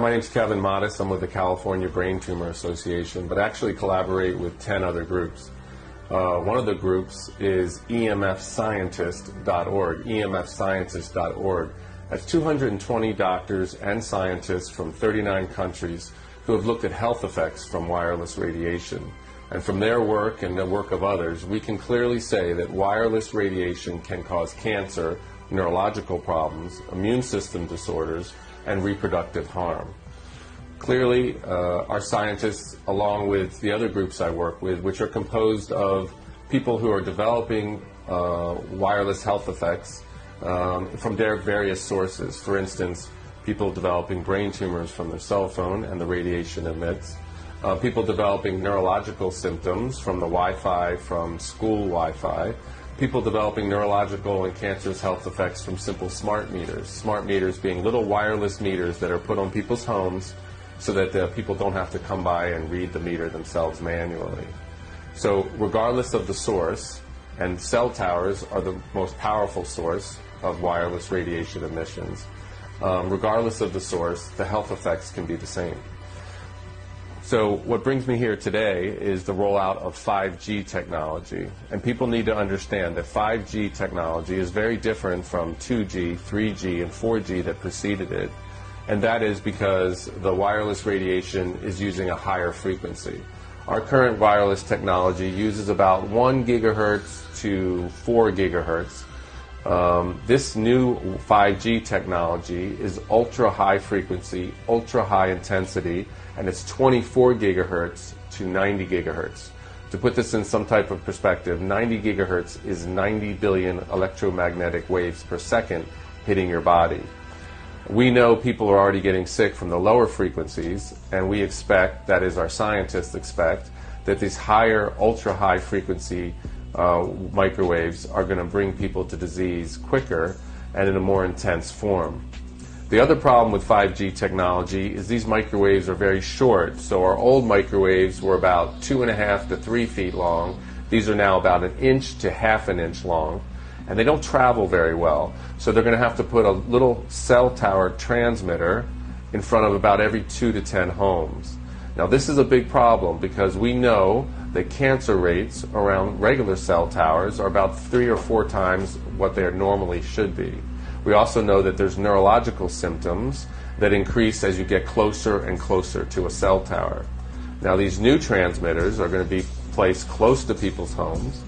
my name's Kevin Modis. I'm with the California Brain Tumor Association, but actually collaborate with 10 other groups. One of the groups is emfscientist.org, emfscientist.org. That's 220 doctors and scientists from 39 countries who have looked at health effects from wireless radiation. And from their work and the work of others, we can clearly say that wireless radiation can cause cancer, neurological problems, immune system disorders, and reproductive harm. Clearly, our scientists, along with the other groups I work with, which are composed of people who are developing wireless health effects from their various sources. For instance, people developing brain tumors from their cell phone and the radiation emits. People developing neurological symptoms from the Wi-Fi, from school Wi-Fi. People developing neurological and cancerous health effects from simple smart meters. Smart meters being little wireless meters that are put on people's homes so that people don't have to come by and read the meter themselves manually. So regardless of the source, and cell towers are the most powerful source of wireless radiation emissions, regardless of the source, the health effects can be the same. So what brings me here today is the rollout of 5G technology. And people need to understand that 5G technology is very different from 2G, 3G, and 4G that preceded it. And that is because the wireless radiation is using a higher frequency. Our current wireless technology uses about 1 gigahertz to 4 gigahertz. This new 5G technology is ultra high frequency, ultra high intensity, and it's 24 gigahertz to 90 gigahertz. To put this in some type of perspective, 90 gigahertz is 90 billion electromagnetic waves per second hitting your body. We know people are already getting sick from the lower frequencies, and we expect, that is our scientists expect, that these higher, ultra high frequency microwaves are going to bring people to disease quicker and in a more intense form. The other problem with 5G technology is these microwaves are very short. So our old microwaves were about 2.5 to 3 feet long. These are now about 1 inch to half an inch long, and they don't travel very well. So they're going to have to put a little cell tower transmitter in front of about every 2 to 10 homes. Now this is a big problem because we know that cancer rates around regular cell towers are about 3 or 4 times what they normally should be. We also know that there's neurological symptoms that increase as you get closer and closer to a cell tower. Now these new transmitters are going to be placed close to people's homes.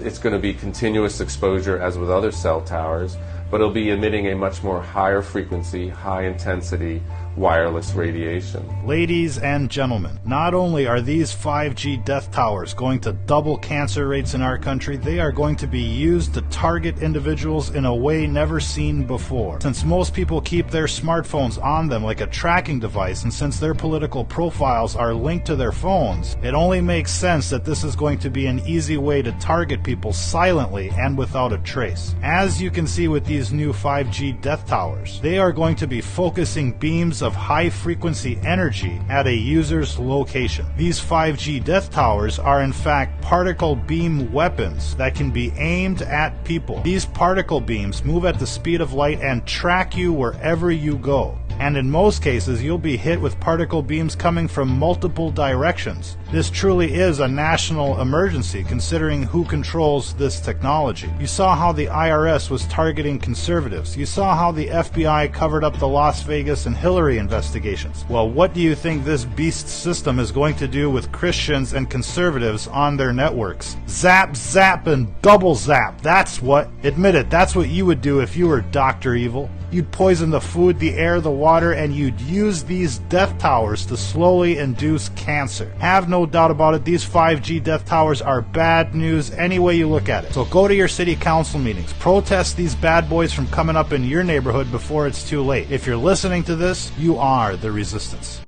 It's going to be continuous exposure as with other cell towers, but it'll be emitting a much more higher frequency, high intensity wireless radiation. Ladies and gentlemen, not only are these 5G death towers going to double cancer rates in our country, they are going to be used to target individuals in a way never seen before. Since most people keep their smartphones on them like a tracking device, and since their political profiles are linked to their phones, it only makes sense that this is going to be an easy way to target people silently and without a trace. As you can see with these new 5G death towers, they are going to be focusing beams of high-frequency energy at a user's location. These 5G death towers are in fact particle beam weapons that can be aimed at people. These particle beams move at the speed of light and track you wherever you go. And in most cases, you'll be hit with particle beams coming from multiple directions. This truly is a national emergency, considering who controls this technology. You saw how the IRS was targeting conservatives. You saw how the FBI covered up the Las Vegas and Hillary investigations. Well, what do you think this beast system is going to do with Christians and conservatives on their networks? Zap, zap, and double zap. That's what. Admit it, that's what you would do if you were Dr. Evil. You'd poison the food, the air, the water, and you'd use these death towers to slowly induce cancer. Have no doubt about it, these 5G death towers are bad news any way you look at it. So go to your city council meetings. Protest these bad boys from coming up in your neighborhood before it's too late. If you're listening to this, you are the resistance.